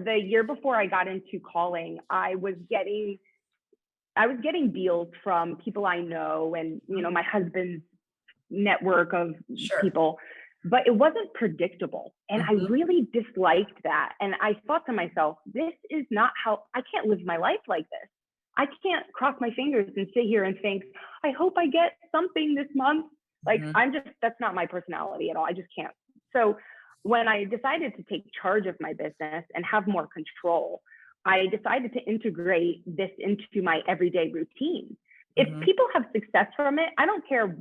the year before I got into calling, I was getting deals from people I know and, my husband's network of people, but it wasn't predictable. And I really disliked that. And I thought to myself, this is not how I can't live my life like this. I can't cross my fingers and sit here and think, I hope I get something this month. Like that's not my personality at all. I just can't. So when I decided to take charge of my business and have more control, I decided to integrate this into my everyday routine. If people have success from it, I don't care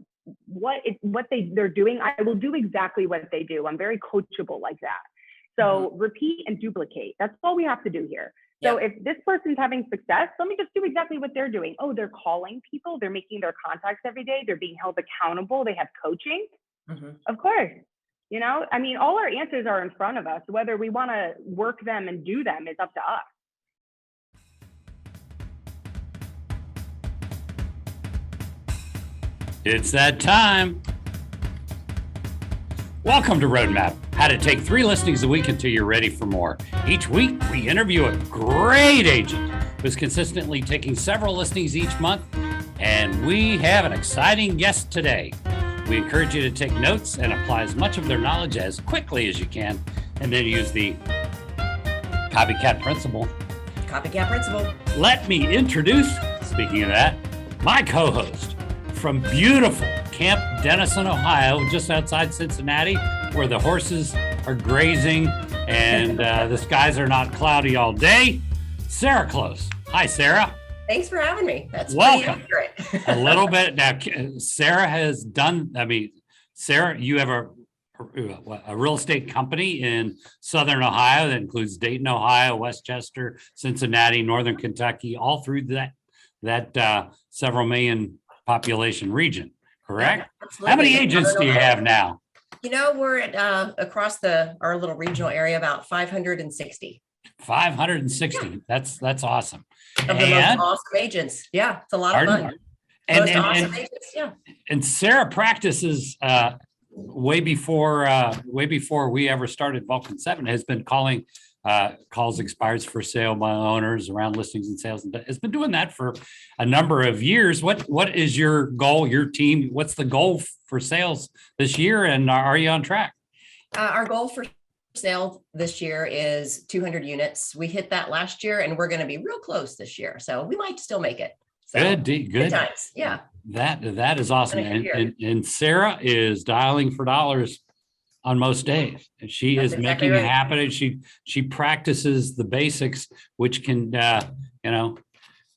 what they're doing. I will do exactly what they do. I'm very coachable like that. So repeat and duplicate. That's all we have to do here. So if this person's having success, let me just do exactly what they're doing. Oh, they're calling people. They're making their contacts every day. They're being held accountable. They have coaching. Of course. All our answers are in front of us. Whether we want to work them and do them is up to us. It's that time. Welcome to Roadmap, how to take 3 listings a week until you're ready for more. Each week, we interview a great agent who's consistently taking several listings each month, and we have an exciting guest today. We encourage you to take notes and apply as much of their knowledge as quickly as you can, and then use the copycat principle. Copycat principle. Let me introduce, speaking of that, my co-host from beautiful Camp Dennison, Ohio, just outside Cincinnati, where the horses are grazing and the skies are not cloudy all day. Sarah Close. Hi, Sarah. Thanks for having me. That's welcome. A little bit now. Sarah has done. Sarah, you have a real estate company in Southern Ohio that includes Dayton, Ohio, Westchester, Cincinnati, Northern Kentucky, all through that several million population region. Correct? Absolutely. How many agents do you have now? We're at across our little regional area, about 560. 560. Yeah. That's awesome. Of the most awesome agents. Yeah, it's a lot of fun. Awesome agents. Yeah. And Sarah practices way before we ever started Vulcan7, has been calling calls expires for sale by owners around listings and sales, and has been doing that for a number of years. What is your goal, your team? What's the goal for sales this year, and are you on track? Our goal for sale this year is 200 units. We hit that last year, and we're going to be real close this year, so we might still make it. So, good times. Yeah, that is awesome. And Sarah is dialing for dollars on most days. She is exactly making it happen. She practices the basics, which can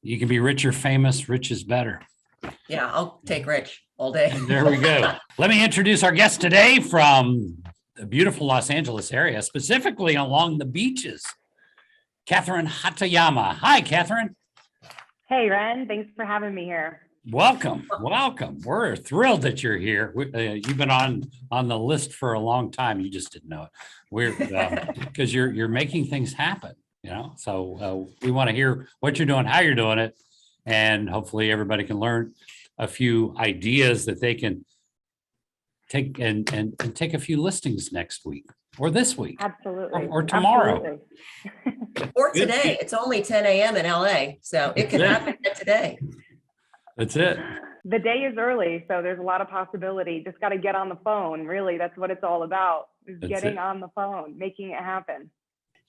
you can be rich or famous. Rich is better. Yeah, I'll take rich all day. There we go. Let me introduce our guest today from the beautiful Los Angeles area, specifically along the beaches. Kathren Hatayama. Hi, Kathren. Hey, Ren. Thanks for having me here. Welcome. We're thrilled that you're here. You've been on the list for a long time. You just didn't know it. We're because you're making things happen. So we want to hear what you're doing, how you're doing it, and hopefully everybody can learn a few ideas that they can take and take a few listings next week or this week. Absolutely. Or tomorrow. Absolutely. Or today. It's only 10 a.m. in LA, so it could happen today. That's it. The day is early, so there's a lot of possibility. Just got to get on the phone. Really, that's what it's all about, is getting on the phone, making it happen.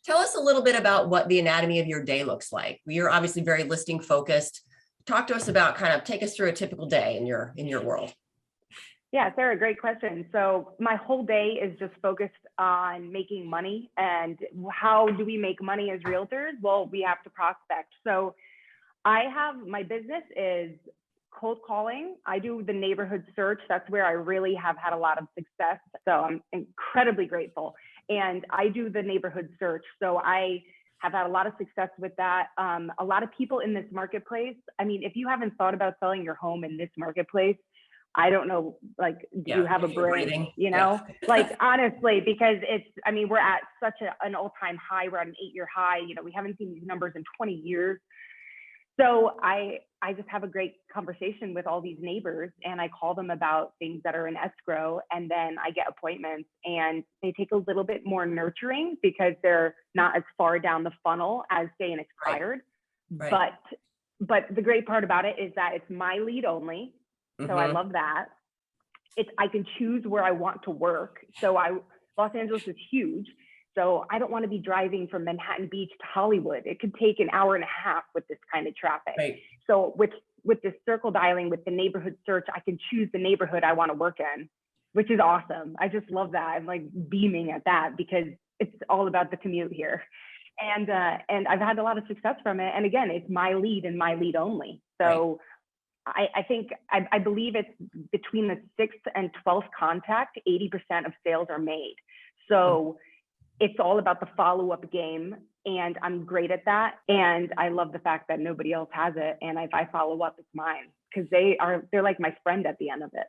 Tell us a little bit about what the anatomy of your day looks like. You're obviously very listing focused. Talk to us about take us through a typical day in your world. Yeah, Sarah, great question. So my whole day is just focused on making money. And how do we make money as realtors? Well, we have to prospect. So my business is cold calling. I do the neighborhood search. That's where I really have had a lot of success. So I'm incredibly grateful. And I do the neighborhood search. So I have had a lot of success with that. A lot of people in this marketplace. If you haven't thought about selling your home in this marketplace, I don't know, do you have a brain, honestly, because we're at such an all-time high. We're at an 8-year high. We haven't seen these numbers in 20 years. So I just have a great conversation with all these neighbors, and I call them about things that are in escrow, and then I get appointments, and they take a little bit more nurturing because they're not as far down the funnel as say an expired. Right. But the great part about it is that it's my lead only. So I love that. I can choose where I want to work. So Los Angeles is huge. So I don't want to be driving from Manhattan Beach to Hollywood. It could take an hour and a half with this kind of traffic. Right. So with this circle dialing, with the neighborhood search, I can choose the neighborhood I want to work in, which is awesome. I just love that. I'm like beaming at that because it's all about the commute here. And I've had a lot of success from it. And again, it's my lead and my lead only. So I believe it's between the 6th and 12th contact, 80% of sales are made. So it's all about the follow-up game, and I'm great at that. And I love the fact that nobody else has it. And if I follow up, it's mine, because they're like my friend at the end of it.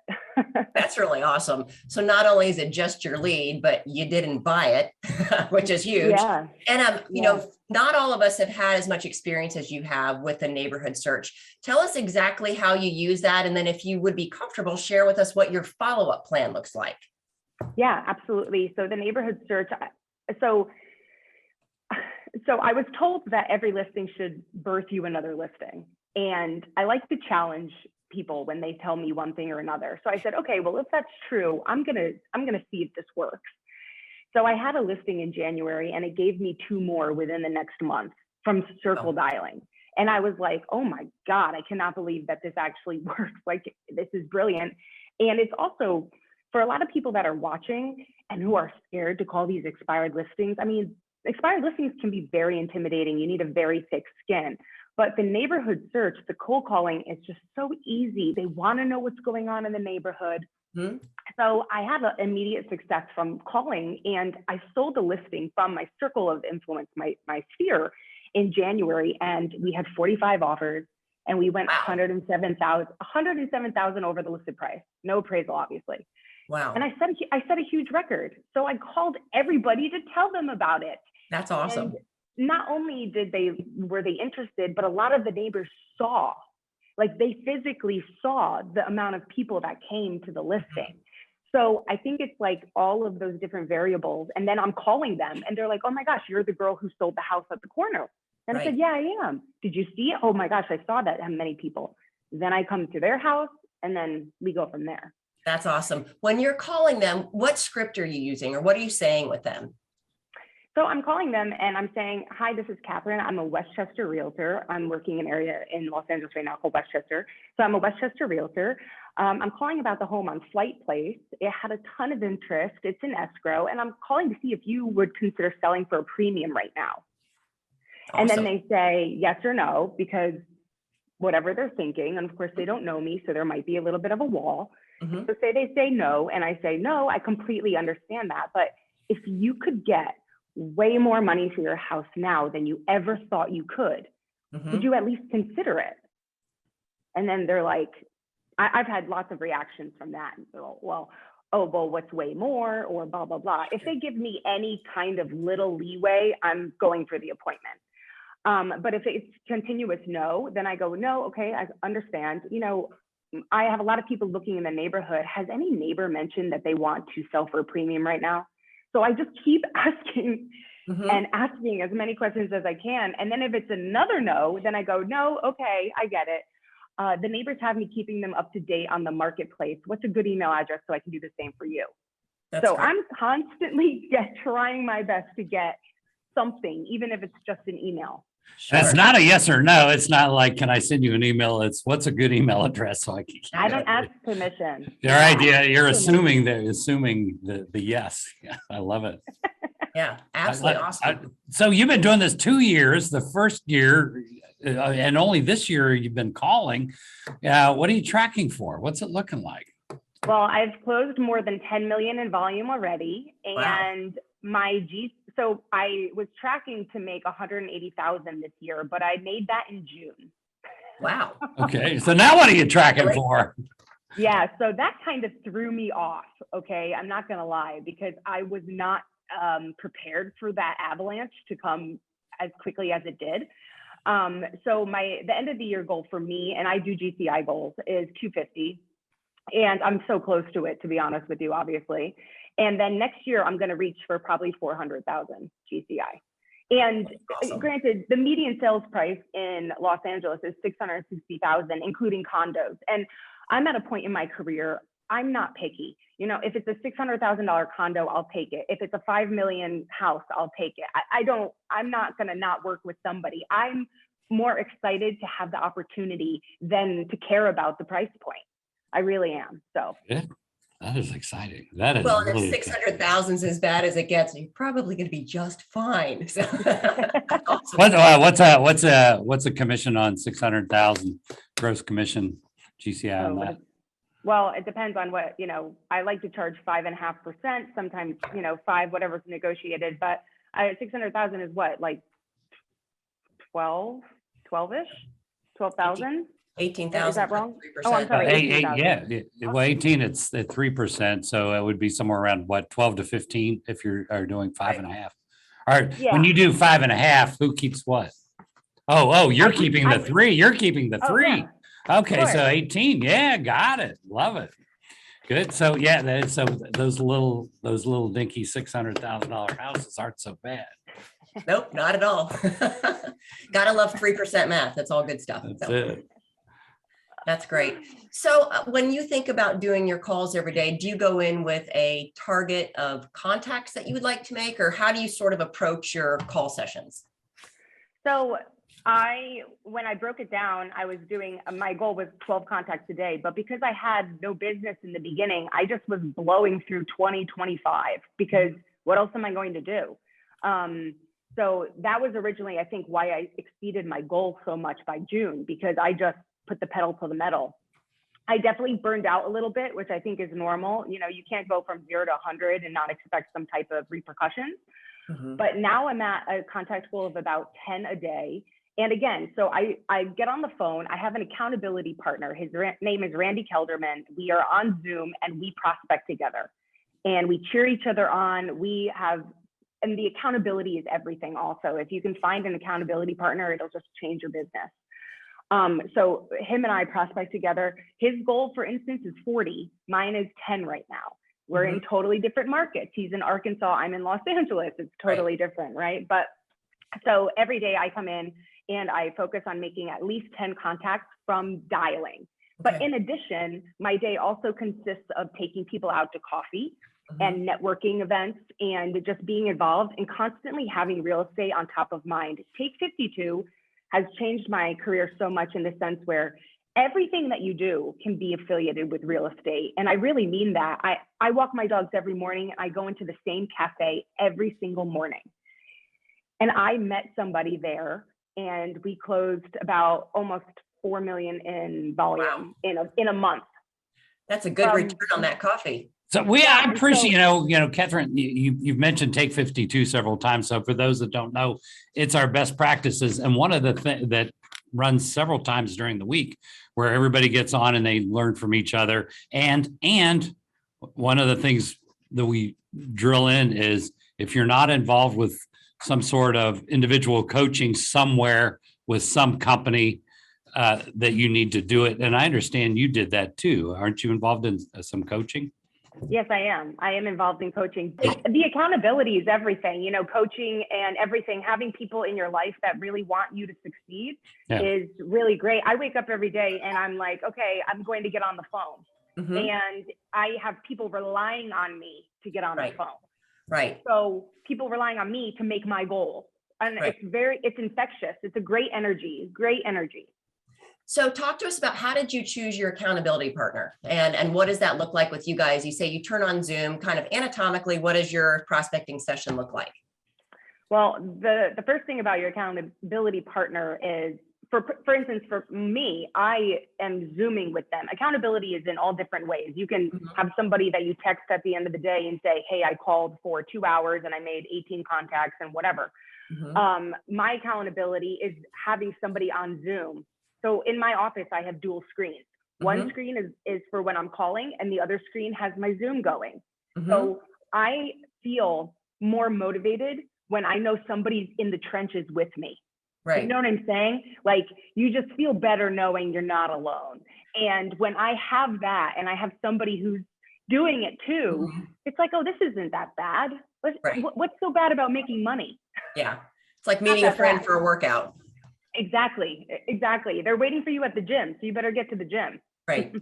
That's really awesome. So not only is it just your lead, but you didn't buy it, which is huge. Yeah. And you know, not all of us have had as much experience as you have with the neighborhood search. Tell us exactly how you use that. And then if you would be comfortable, share with us what your follow-up plan looks like. Yeah, absolutely. So the neighborhood search, so I was told that every listing should birth you another listing. And I like to challenge people when they tell me one thing or another. So I said, okay, well, if that's true, I'm gonna see if this works. So I had a listing in January, and it gave me 2 more within the next month from circle dialing. And I was like, oh my God, I cannot believe that this actually works. Like, this is brilliant. And it's also, for a lot of people that are watching and who are scared to call these expired listings, I mean, expired listings can be very intimidating. You need a very thick skin. But the neighborhood search, the cold calling, is just so easy. They want to know what's going on in the neighborhood. So I had an immediate success from calling, and I sold the listing from my circle of influence, my sphere, in January, and we had 45 offers, and we went 107,000 over the listed price. No appraisal, obviously. Wow. And I set a huge record. So I called everybody to tell them about it. That's awesome. And not only were they interested, but a lot of the neighbors saw, like they physically saw the amount of people that came to the listing. So I think it's like all of those different variables. And then I'm calling them and they're like, oh my gosh, you're the girl who sold the house at the corner. And I said, yeah, I am. Did you see it? Oh my gosh, I saw that. How many people? Then I come to their house, and then we go from there. That's awesome. When you're calling them, what script are you using, or what are you saying with them? So I'm calling them and I'm saying, hi, this is Kathren. I'm a Westchester realtor. I'm working in an area in Los Angeles right now called Westchester. So I'm a Westchester realtor. I'm calling about the home on Flight Place. It had a ton of interest. It's in escrow. And I'm calling to see if you would consider selling for a premium right now. Awesome. And then they say yes or no, because whatever they're thinking, and of course they don't know me, so there might be a little bit of a wall. So they say no, and I say no, I completely understand that. But if you could get way more money for your house now than you ever thought you could, would you at least consider it? And then they're like, I've had lots of reactions from that. And so, well, what's way more, or blah, blah, blah. If they give me any kind of little leeway, I'm going for the appointment. But if it's continuous no, then I go, no, okay, I understand. You know, I have a lot of people looking in the neighborhood. Has any neighbor mentioned that they want to sell for a premium right now? So I just keep asking and asking as many questions as I can. And then if it's another no, then I go, no, okay, I get it. The neighbors have me keeping them up to date on the marketplace. What's a good email address so I can do the same for you? That's so great. I'm constantly trying my best to get something, even if it's just an email. Sure. That's not a yes or no. It's not like, can I send you an email? It's what's a good email address so I can. I don't ask permission. All right, yeah, you're assuming the yes. Yeah, I love it. Yeah, absolutely awesome. So you've been doing this 2 years. The first year, and only this year you've been calling. What are you tracking for? What's it looking like? Well, I've closed more than 10 million in volume already, and so I was tracking to make 180,000 this year, but I made that in June. Wow. Okay, so now what are you tracking for? Yeah, so that kind of threw me off. Okay, I'm not gonna lie, because I was not prepared for that avalanche to come as quickly as it did. So the end of the year goal for me, and I do GCI goals, is 250. And I'm so close to it, to be honest with you, obviously. And then next year, I'm going to reach for probably 400,000 GCI. And awesome. Granted, the median sales price in Los Angeles is 660,000, including condos. And I'm at a point in my career, I'm not picky. You know, if it's a $600,000 condo, I'll take it. If it's a 5 million house, I'll take it. I'm not going to not work with somebody. I'm more excited to have the opportunity than to care about the price point. I really am. So. Yeah. That is exciting. That is well, really if 600,000 is as bad as it gets, you're probably going to be just fine. So awesome. What's a commission on 600,000 gross commission GCI on that? Well, it depends on what, you know, I like to charge 5.5%, sometimes, you know, 5, whatever's negotiated, but 600,000 is what, like 12-ish, 12,000? 18,000. Is that wrong? Oh, I'm sorry. 18,000. Yeah. Well, 18, it's at 3%. So it would be somewhere around what, 12 to 15 if you are doing 5.5. All right. Yeah. When you do 5.5, who keeps what? Oh, you're keeping the 3. You're keeping the 3. Yeah. Okay. So 18. Yeah. Got it. Love it. Good. So yeah, so those little dinky $600,000 houses aren't so bad. Nope, not at all. Gotta love 3% math. That's all good stuff. That's it. That's great. So when you think about doing your calls every day, do you go in with a target of contacts that you would like to make, or how do you sort of approach your call sessions? So when I broke it down, I was doing, my goal was 12 contacts a day, but because I had no business in the beginning, I just was blowing through 20, 25, because what else am I going to do? So that was originally, I think, why I exceeded my goal so much by June, because I just put the pedal to the metal. I definitely burned out a little bit, which I think is normal. You know, you can't go from 0 to 100 and not expect some type of repercussions. Mm-hmm. But now I'm at a contact goal of about 10 a day. And again, so I get on the phone. I have an accountability partner. His name is Randy Kelderman. We are on Zoom and we prospect together. And we cheer each other on. And the accountability is everything also. If you can find an accountability partner, it'll just change your business. So him and I prospect together. His goal, for instance, is 40. Mine is 10 right now. We're in totally different markets. He's in Arkansas. I'm in Los Angeles. It's totally different, right? But so every day I come in and I focus on making at least 10 contacts from dialing. But in addition, my day also consists of taking people out to coffee and networking events and just being involved and constantly having real estate on top of mind. Take 52 has changed my career so much in the sense where everything that you do can be affiliated with real estate. And I really mean that. I walk my dogs every morning. I go into the same cafe every single morning. And I met somebody there and we closed about almost 4 million in volume in a month. That's a good return on that coffee. So I appreciate, you know, Kathren, you've mentioned Take 52 several times. So for those that don't know, it's our best practices. And one of the things that runs several times during the week where everybody gets on and they learn from each other. And one of the things that we drill in is if you're not involved with some sort of individual coaching somewhere with some company, that you need to do it. And I understand you did that too. Aren't you involved in some coaching? Yes, I am. I am involved in coaching. The accountability is everything, you know, coaching and everything. Having people in your life that really want you to succeed is really great. I wake up every day and I'm like, okay, I'm going to get on the phone. And I have people relying on me to get on the phone. Right. So people relying on me to make my goal. And it's infectious. It's a great energy. So talk to us about how did you choose your accountability partner and what does that look like with you guys? You say you turn on Zoom, kind of anatomically, what does your prospecting session look like? Well, the first thing about your accountability partner is, for instance, for me, I am Zooming with them. Accountability is in all different ways. You can have somebody that you text at the end of the day and say, hey, I called for 2 hours and I made 18 contacts and whatever. My accountability is having somebody on Zoom. So in my office, I have dual screens. One screen is for when I'm calling and the other screen has my Zoom going. So I feel more motivated when I know somebody's in the trenches with me. Right. You know what I'm saying? Like, you just feel better knowing you're not alone. And when I have that and I have somebody who's doing it too, it's like, oh, this isn't that bad. What's so bad about making money? Yeah. It's like meeting a friend for a workout. Exactly. They're waiting for you at the gym, so you better get to the gym. Right.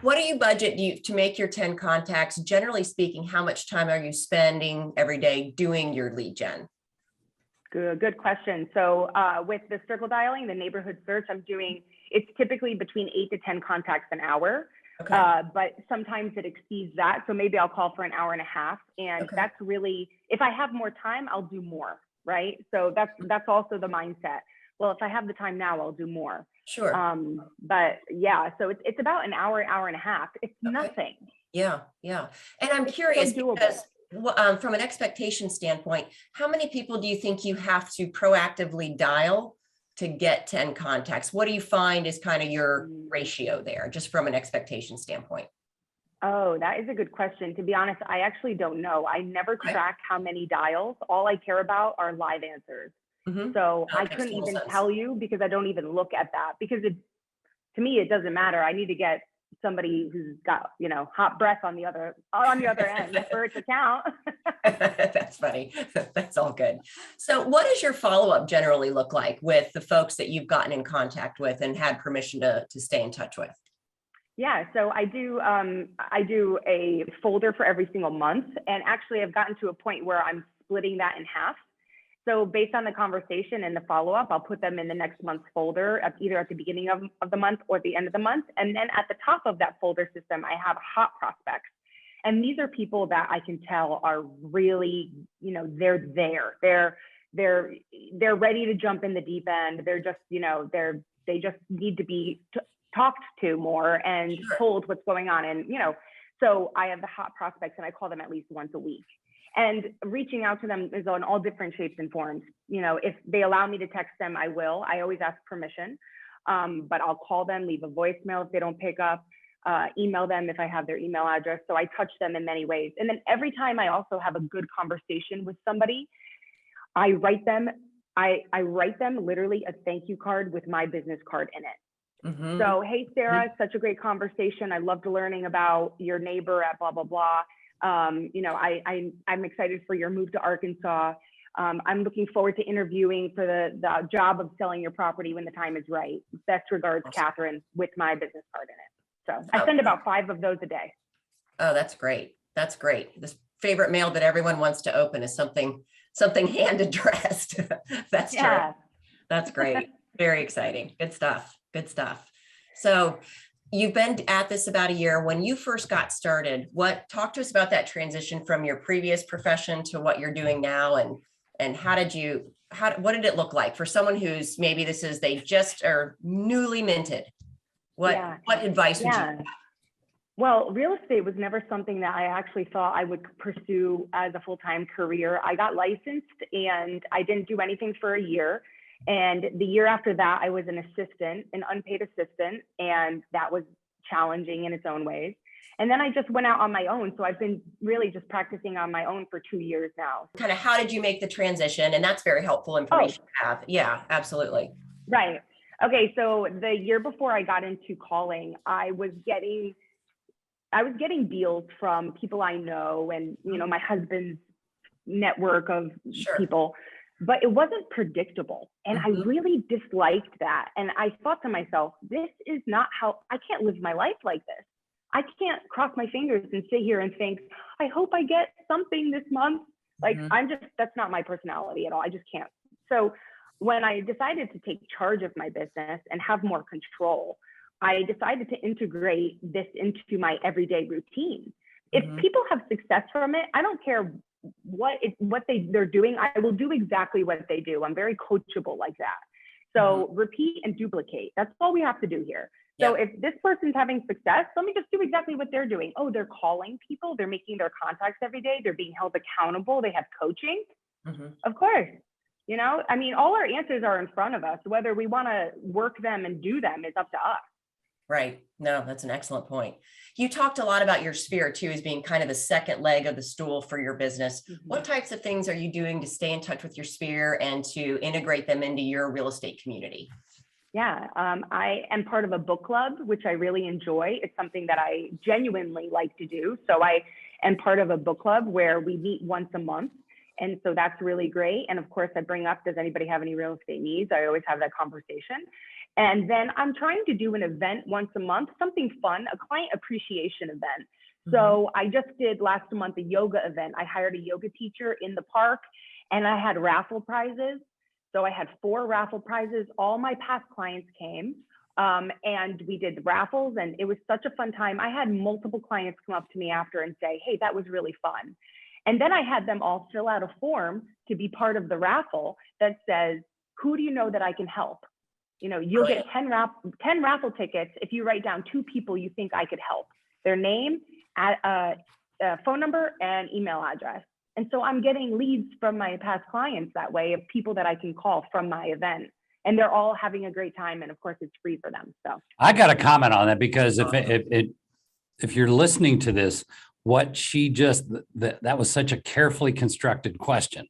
What do you budget to make your 10 contacts? Generally speaking, how much time are you spending every day doing your lead gen? Good question. So with the circle dialing, the neighborhood search, it's typically between 8 to 10 contacts an hour. Okay. But sometimes it exceeds that. So maybe I'll call for an hour and a half. And that's really, if I have more time, I'll do more, right? So that's also the mindset. Well, if I have the time now, I'll do more. Sure. But yeah, so it's about an hour and a half. It's nothing. Yeah. And I'm curious because from an expectation standpoint, how many people do you think you have to proactively dial to get 10 contacts? What do you find is kind of your ratio there, just from an expectation standpoint? Oh, that is a good question. To be honest, I actually don't know. I never track how many dials. All I care about are live answers. So I couldn't even tell you because I don't even look at that, because to me, it doesn't matter. I need to get somebody who's got, hot breath on the other end for it to count. That's funny. That's all good. So what does your follow-up generally look like with the folks that you've gotten in contact with and had permission to stay in touch with? Yeah, so I do a folder for every single month. And actually I've gotten to a point where I'm splitting that in half. So based on the conversation and the follow-up, I'll put them in the next month's folder, either at the beginning of the month or the end of the month. And then at the top of that folder system, I have hot prospects. And these are people that I can tell are really, they're there. They're ready to jump in the deep end. They're just, they just need to be talked to more and told what's going on. And, so I have the hot prospects and I call them at least once a week. And reaching out to them is on all different shapes and forms. If they allow me to text them, I will. I always ask permission, but I'll call them, leave a voicemail if they don't pick up, email them if I have their email address. So I touch them in many ways. And then every time I also have a good conversation with somebody, I write them literally a thank you card with my business card in it. So, hey, Sarah, such a great conversation. I loved learning about your neighbor at blah, blah, blah. I'm excited for your move to Arkansas. I'm looking forward to interviewing for the job of selling your property when the time is right. Best regards, Kathren, with my business card in it. So I send about 5 of those a day. Oh, that's great. That's great. This favorite mail that everyone wants to open is something hand addressed. That's true. That's great. Very exciting. Good stuff. So you've been at this about a year. When you first got started, talk to us about that transition from your previous profession to what you're doing now, and what did it look like for someone who's maybe they just are newly minted? What advice would you have? Well, real estate was never something that I actually thought I would pursue as a full-time career. I got licensed and I didn't do anything for a year. And the year after that, I was an unpaid assistant, and that was challenging in its own ways. And then I just went out on my own. So I've been really just practicing on my own for 2 years now. Kind of how did you make the transition? And that's very helpful information to have. Yeah, absolutely. Right. Okay. So the year before I got into calling, I was getting deals from people I know and, my husband's network of people. But it wasn't predictable. And I really disliked that. And I thought to myself, this is not how I can't live my life like this. I can't cross my fingers and sit here and think, I hope I get something this month. Like, that's not my personality at all. I just can't. So when I decided to take charge of my business and have more control, I decided to integrate this into my everyday routine. If people have success from it, I don't care what they're doing, I will do exactly what they do. I'm very coachable like that. So repeat and duplicate. That's all we have to do here. So if this person's having success, let me just do exactly what they're doing. Oh, they're calling people. They're making their contacts every day. They're being held accountable. They have coaching. Of course. All our answers are in front of us. Whether we want to work them and do them is up to us. Right. No, that's an excellent point. You talked a lot about your sphere too, as being kind of the second leg of the stool for your business. What types of things are you doing to stay in touch with your sphere and to integrate them into your real estate community? Yeah, I am part of a book club, which I really enjoy. It's something that I genuinely like to do. So I am part of a book club where we meet once a month. And so that's really great. And of course, I bring up, does anybody have any real estate needs? I always have that conversation. And then I'm trying to do an event once a month, something fun, a client appreciation event. So I just did last month a yoga event. I hired a yoga teacher in the park and I had raffle prizes. So I had 4 raffle prizes. All my past clients came and we did raffles and it was such a fun time. I had multiple clients come up to me after and say, hey, that was really fun. And then I had them all fill out a form to be part of the raffle that says, who do you know that I can help? You know, you'll get 10 raffle tickets if you write down 2 people you think I could help, their name, phone number, and email address. And so I'm getting leads from my past clients that way of people that I can call from my event. And they're all having a great time. And of course, it's free for them. So I got to comment on that because if you're listening to this, what she just, that was such a carefully constructed question.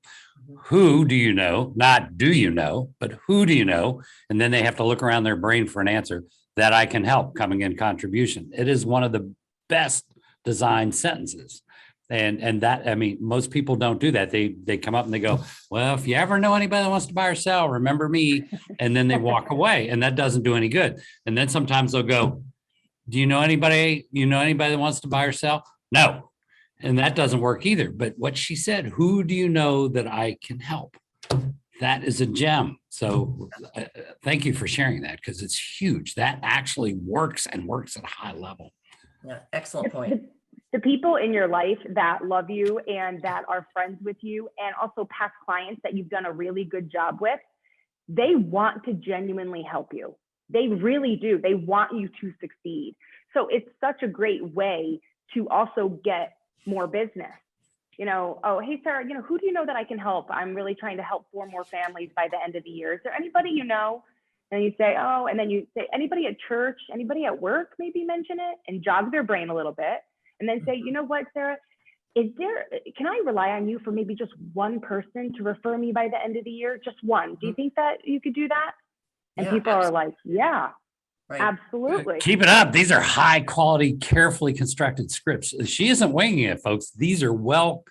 Who do you know? Not do you know, but who do you know? And then they have to look around their brain for an answer that I can help coming in contribution. It is one of the best designed sentences. And that, I mean, most people don't do that. They come up and they go, well, if you ever know anybody that wants to buy or sell, remember me. And then they walk away and that doesn't do any good. And then sometimes they'll go, do you know anybody that wants to buy or sell? No. And that doesn't work either. But what she said, who do you know that I can help? That is a gem. So thank you for sharing that because it's huge. That actually works and works at a high level. Yeah, excellent point. The people in your life that love you and that are friends with you and also past clients that you've done a really good job with, they want to genuinely help you. They really do. They want you to succeed. So it's such a great way to also get more business. You know, oh, hey, Sarah, you know, who do you know that I can help? I'm really trying to help 4 more families by the end of the year. Is there anybody you know? And you say, oh, and then you say, anybody at church, anybody at work, maybe mention it and jog their brain a little bit. And then say, you know what, Sarah, can I rely on you for maybe just one person to refer me by the end of the year? Just one. Do you think that you could do that? And Yeah, people are like, yeah, right. Absolutely. Keep it up. These are high quality, carefully constructed scripts. She isn't winging it, folks. These are well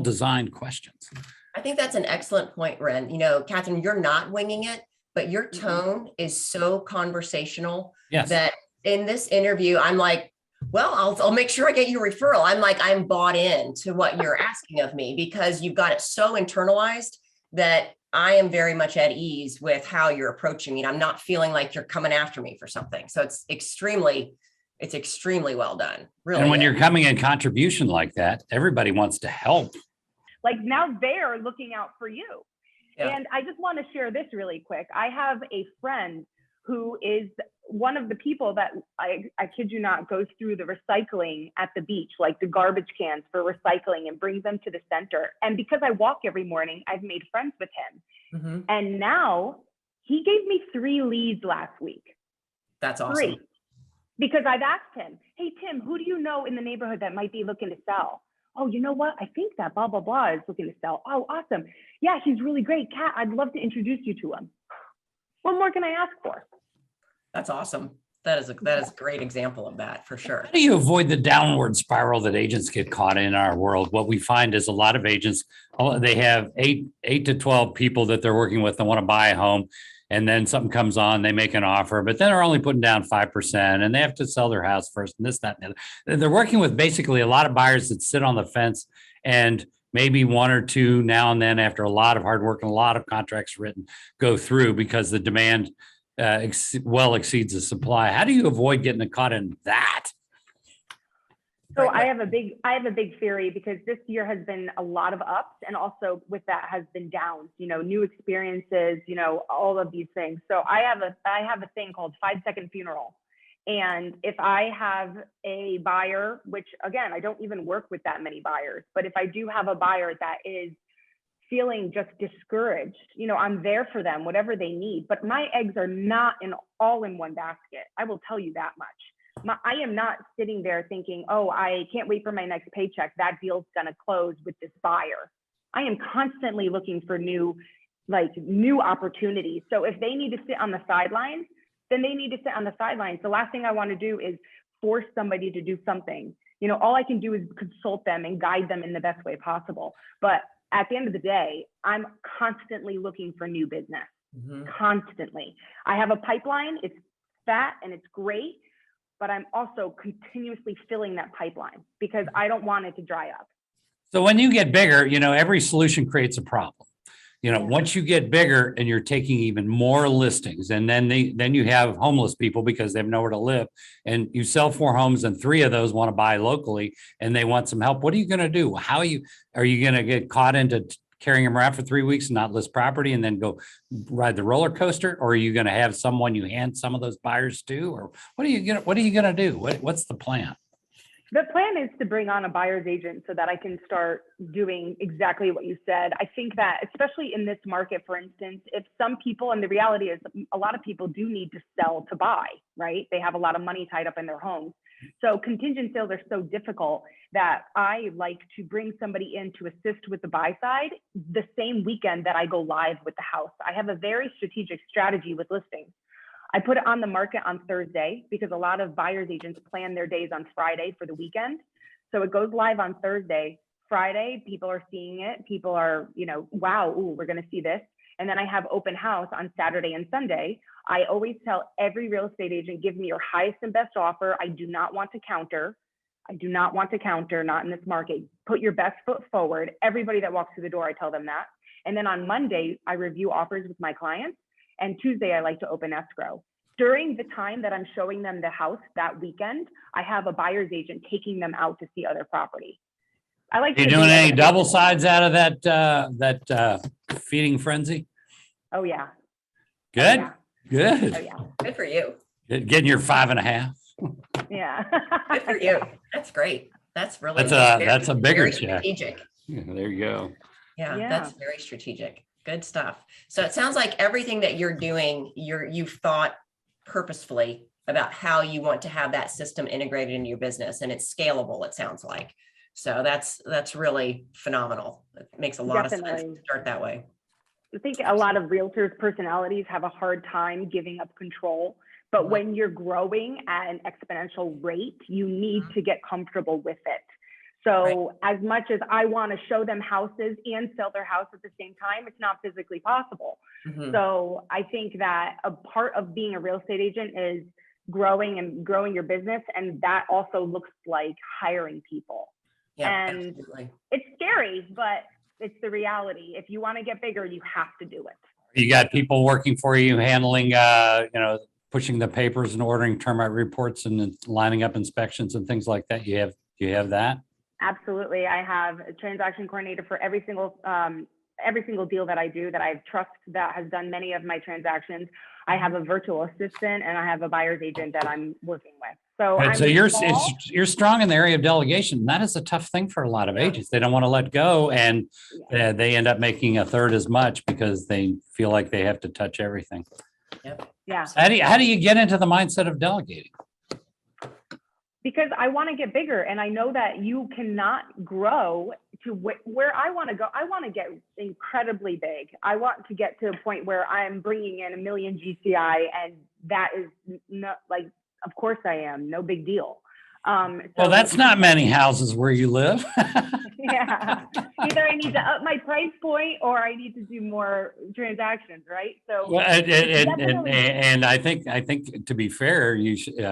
designed questions. I think that's an excellent point, Ren. You know, Kathren, you're not winging it, but your tone is so conversational that in this interview, I'm like, well, I'll make sure I get you a referral. I'm bought in to what you're asking of me because you've got it so internalized that I am very much at ease with how you're approaching me. And I'm not feeling like you're coming after me for something. So it's extremely well done. Really. And when you're coming in contribution like that, everybody wants to help. Like now they're looking out for you. Yeah. And I just want to share this really quick. I have a friend who is one of the people that I kid you not, goes through the recycling at the beach, like the garbage cans for recycling and brings them to the center. And because I walk every morning, I've made friends with him. And now he gave me 3 leads last week. That's awesome. 3. Because I've asked him, hey, Tim, who do you know in the neighborhood that might be looking to sell? Oh, you know what? I think that blah, blah, blah is looking to sell. Oh, awesome. Yeah, he's really great. Kat, I'd love to introduce you to him. What more can I ask for? That's awesome. That is a great example of that for sure. How do you avoid the downward spiral that agents get caught in our world? What we find is a lot of agents, they have 8 to 12 people that they're working with that want to buy a home. And then something comes on, they make an offer, but then they're only putting down 5% and they have to sell their house first and this, that, and the other. They're working with basically a lot of buyers that sit on the fence and maybe 1 or 2 now and then after a lot of hard work and a lot of contracts written go through because the demand well exceeds the supply. How do you avoid getting caught in that? So I have a big theory because this year has been a lot of ups and also with that has been downs, you know, new experiences, you know, all of these things. So I have a thing called 5-second funeral. And if I have a buyer, which again, I don't even work with that many buyers, but if I do have a buyer that is feeling just discouraged. I'm there for them, whatever they need, but my eggs are not all in one basket. I will tell you that much. I am not sitting there thinking, oh, I can't wait for my next paycheck. That deal's going to close with this buyer. I am constantly looking for new opportunities. So if they need to sit on the sidelines, then they need to sit on the sidelines. The last thing I want to do is force somebody to do something. All I can do is consult them and guide them in the best way possible. But at the end of the day, I'm constantly looking for new business, constantly. I have a pipeline, it's fat and it's great, but I'm also continuously filling that pipeline because I don't want it to dry up. So when you get bigger, every solution creates a problem. Once you get bigger and you're taking even more listings, and then you have homeless people because they have nowhere to live, and you sell 4 homes and 3 of those want to buy locally and they want some help. What are you going to do? Are you going to get caught into carrying them around for 3 weeks and not list property and then go ride the roller coaster? Or are you going to have someone you hand some of those buyers to? Or what are you going to do? What's the plan? The plan is to bring on a buyer's agent so that I can start doing exactly what you said. I think that especially in this market, for instance, if some people, and the reality is a lot of people do need to sell to buy, right? They have a lot of money tied up in their homes. So contingent sales are so difficult that I like to bring somebody in to assist with the buy side the same weekend that I go live with the house. I have a very strategic strategy with listings. I put it on the market on Thursday because a lot of buyer's agents plan their days on Friday for the weekend. So it goes live on Thursday. Friday, people are seeing it. People are, wow, ooh, we're going to see this. And then I have open house on Saturday and Sunday. I always tell every real estate agent, give me your highest and best offer. I do not want to counter. Not in this market. Put your best foot forward. Everybody that walks through the door, I tell them that. And then on Monday, I review offers with my clients. And Tuesday, I like to open escrow. During the time that I'm showing them the house that weekend, I have a buyer's agent taking them out to see other property. I like. Are you doing any double sides out of that feeding frenzy? Oh yeah. Good. Oh, yeah. Good. Oh yeah. Good for you. Getting your 5.5. Yeah. Good for you. That's great. That's really. That's a bigger check. Strategic. Yeah, there you go. Yeah, that's very strategic. Good stuff. So it sounds like everything that you're doing, you've thought purposefully about how you want to have that system integrated into your business, and it's scalable, it sounds like. So that's really phenomenal. It makes a lot of sense to start that way. I think a lot of realtors' personalities have a hard time giving up control, but when you're growing at an exponential rate, you need to get comfortable with it. So as much as I want to show them houses and sell their house at the same time, it's not physically possible. So I think that a part of being a real estate agent is growing your business. And that also looks like hiring people. Yeah, and absolutely. It's scary, but it's the reality. If you want to get bigger, you have to do it. You got people working for you, handling, pushing the papers and ordering termite reports and lining up inspections and things like that. You have that? Absolutely. I have a transaction coordinator for every single deal that I do, that I have trust that has done many of my transactions. I have a virtual assistant and I have a buyer's agent that I'm working with. So, you're strong in the area of delegation. That is a tough thing for a lot of agents. They don't want to let go, and they end up making a third as much because they feel like they have to touch everything. Yep. Yeah. How do you get into the mindset of delegating? Because I want to get bigger, and I know that you cannot grow to where I want to go. I want to get incredibly big. I want to get to a point where I'm bringing in 1 million GCI, and that is not like, of course I am, no big deal. Well, that's not many houses where you live. Yeah, either I need to up my price point or I need to do more transactions, right? So, well, and I think to be fair, you should,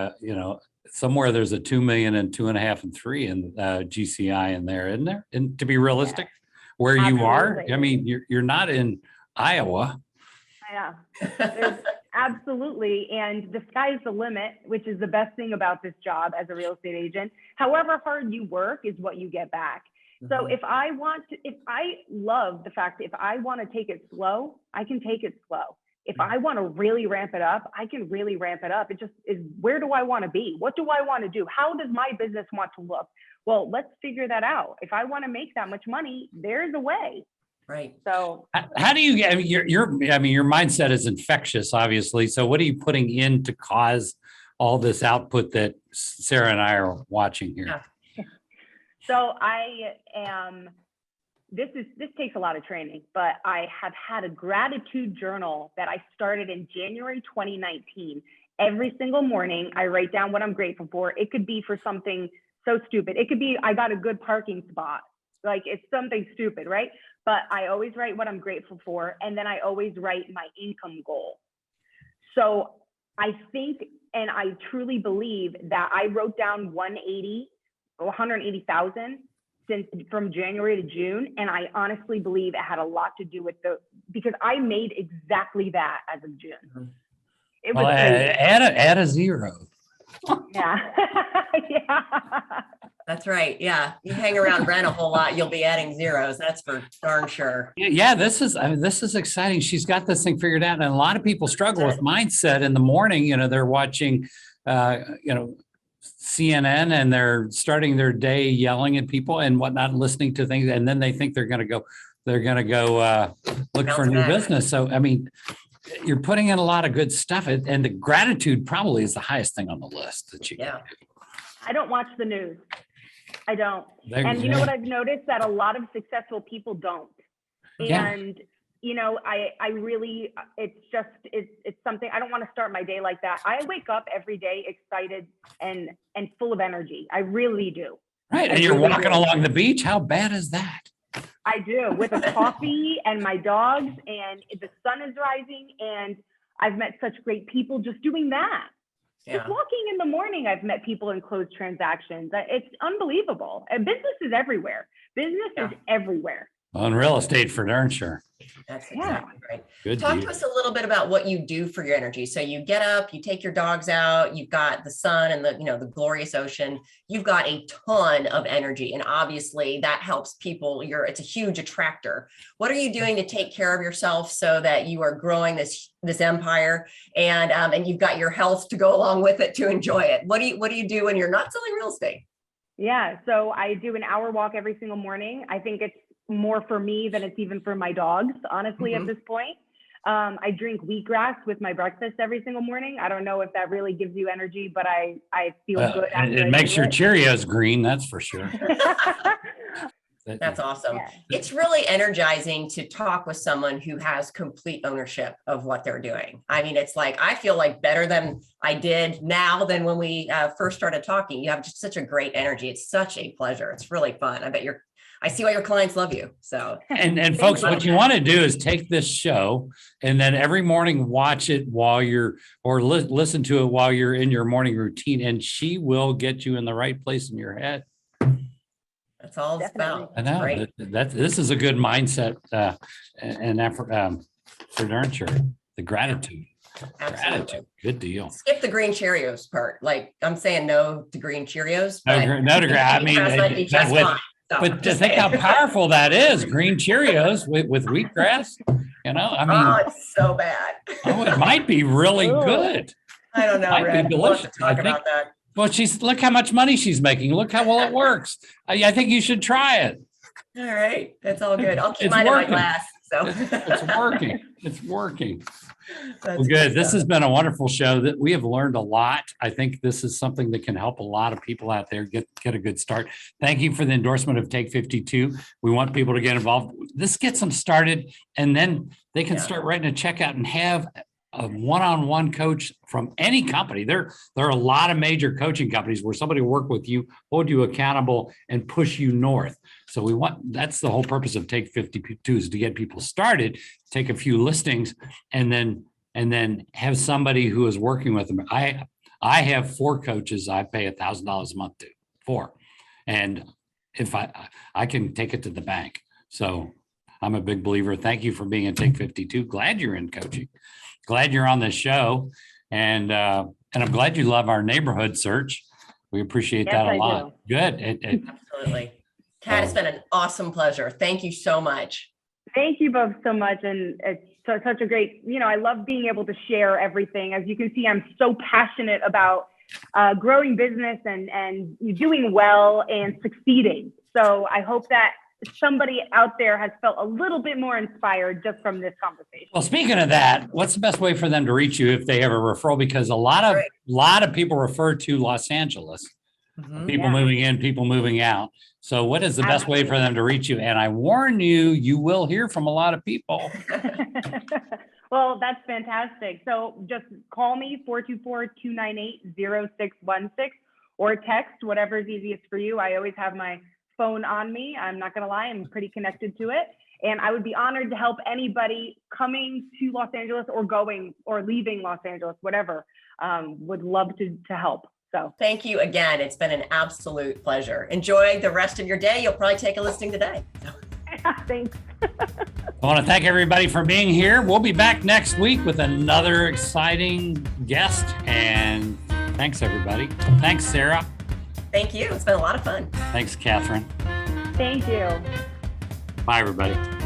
somewhere there's a 2 million and 2.5 and 3 in GCI in there, isn't there? And to be realistic, where you are, I mean, you're not in Iowa. Yeah, absolutely. And the sky's the limit, which is the best thing about this job as a real estate agent. However hard you work is what you get back. So if I love the fact that if I want to take it slow, I can take it slow. If I want to really ramp it up, I can really ramp it up. It just is, where do I want to be? What do I want to do? How does my business want to look? Well, let's figure that out. If I want to make that much money, there's a way. Right. So how do you get, I mean, your mindset is infectious, obviously. So what are you putting in to cause all this output that Sarah and I are watching here? Yeah. So I am, this takes a lot of training, but I have had a gratitude journal that I started in January 2019. Every single morning, I write down what I'm grateful for. It could be for something so stupid. It could be, I got a good parking spot. Like, it's something stupid, right? But I always write what I'm grateful for. And then I always write my income goal. So I think, and I truly believe that I wrote down 180,000 since from January to June. And I honestly believe it had a lot to do with because I made exactly that as of June. It was add a zero. Yeah. Yeah. That's right. Yeah. You hang around Ren a whole lot, you'll be adding zeros. That's for darn sure. Yeah, this is exciting. She's got this thing figured out. And a lot of people struggle with mindset in the morning. They're watching, CNN, and they're starting their day yelling at people and whatnot, listening to things. And then they think they're going to go look for new business. So, I mean, you're putting in a lot of good stuff, and the gratitude probably is the highest thing on the list that you can do. I don't watch the news. I don't. And you know what I've noticed? That a lot of successful people don't. And, I really, it's something, I don't want to start my day like that. I wake up every day excited and full of energy. I really do. Right. And you're walking along the beach. How bad is that? I do, with a coffee and my dogs, and the sun is rising, and I've met such great people just doing that. Yeah. Just walking in the morning, I've met people and closed transactions. It's unbelievable. And business is everywhere. Business is everywhere. On real estate, for darn sure. That's exactly right. Good Talk deal. to us a little bit about what you do for your energy. So you get up, you take your dogs out, you've got the sun and the glorious ocean. You've got a ton of energy, and obviously that helps people. It's a huge attractor. What are you doing to take care of yourself so that you are growing this empire, and you've got your health to go along with it to enjoy it? What do you do when you're not selling real estate? Yeah, so I do an hour walk every single morning. I think it's more for me than it's even for my dogs, honestly, at this point. I drink wheatgrass with my breakfast every single morning. I don't know if that really gives you energy, but I feel good. It makes your Cheerios green, that's for sure. That's awesome. Yeah. It's really energizing to talk with someone who has complete ownership of what they're doing. I mean, it's like, I feel like better than I did now than when we first started talking. You have just such a great energy. It's such a pleasure. It's really fun. I see why your clients love you. So, and folks, what you want to do is take this show and then every morning watch it listen to it while you're in your morning routine, and she will get you in the right place in your head. That's all it's about. I know this is a good mindset and effort for darn sure. The gratitude. Absolutely. Gratitude. Good deal. Skip the green Cheerios part. Like, I'm saying no to green Cheerios. No to I mean, but to think how powerful that is, green Cheerios with wheatgrass, I mean, it's so bad. It might be really good. I don't know. Might be delicious. We'll talk about that. Well, look how much money she's making. Look how well it works. I think you should try it. All right. That's all good. I'll keep mine in my glass. So it's working. It's working. Well, good. This has been a wonderful show. That we have learned a lot. I think this is something that can help a lot of people out there get a good start. Thank you for the endorsement of Take 52. We want people to get involved. This gets them started, and then they can start writing a check out and have a one-on-one coach from any company. There are a lot of major coaching companies where somebody will work with you, hold you accountable, and push you north. So that's the whole purpose of Take 52, is to get people started, take a few listings, and then have somebody who is working with them. I have 4 coaches I pay $1,000 a month to, 4. And if I can take it to the bank. So I'm a big believer. Thank you for being in Take 52. Glad you're in coaching. Glad you're on this show. And I'm glad you love our neighborhood search. We appreciate that a lot. Do. Good. Absolutely. Kat, it's been an awesome pleasure. Thank you so much. Thank you both so much. And it's such a great, I love being able to share everything. As you can see, I'm so passionate about growing business and doing well and succeeding. So I hope that somebody out there has felt a little bit more inspired just from this conversation. Well, speaking of that, what's the best way for them to reach you if they have a referral? Because a lot of people refer to Los Angeles, people moving in, people moving out. So what is the best way for them to reach you? And I warn you, you will hear from a lot of people. Well, that's fantastic. So just call me 424-298-0616 or text, whatever is easiest for you. I always have my phone on me. I'm not going to lie, I'm pretty connected to it. And I would be honored to help anybody coming to Los Angeles or going or leaving Los Angeles, whatever. Would love to help. So thank you again. It's been an absolute pleasure. Enjoy the rest of your day. You'll probably take a listing today. Thanks. I want to thank everybody for being here. We'll be back next week with another exciting guest. And thanks, everybody. Thanks, Sarah. Thank you. It's been a lot of fun. Thanks, Kathren. Thank you. Bye, everybody.